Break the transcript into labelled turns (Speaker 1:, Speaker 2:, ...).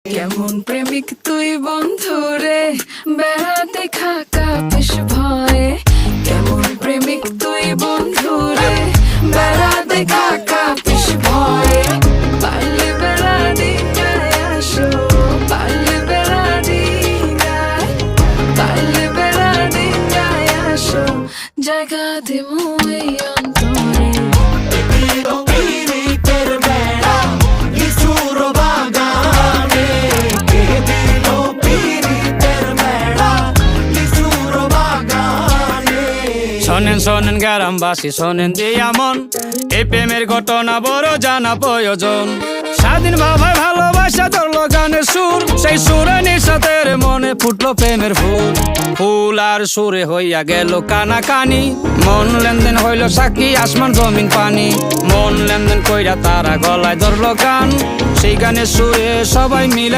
Speaker 1: কেমন প্রেমিক তুই বন্ধুরে বেড়াতে খাকা বেশ ভয়ে। কেমন প্রেমিক তুই বন্ধুরে বেড়াতে খাকা বেশ ভয়ে। পারলে বেড়া দিনায় আসো, পারলে বেড়া দিনায়, পারলে বেড়া দিনায় আসো, জায়গা দিমু এই অন্তরে।
Speaker 2: শোনেন শোনেন গ্রামবাসী শোনেন দিয়া মন, এই প্রেমের ঘটনা বড় জানা প্রয়োজন। স্বাধীন ভাবে ভালোবাসা ধরলো গানের সুর, সেই সুরে নিঃসাতের মনে ফুটলো প্রেমের ফুল। ফুল আর সুরে হইয়া গেল কানাকানি, মন লেনদেন হইল সাক্ষী আসমান জমিন পানি। মন লেনদেন কইরা তারা গলায় ধরলো গান, সেই গানের সুরে সবাই মিলে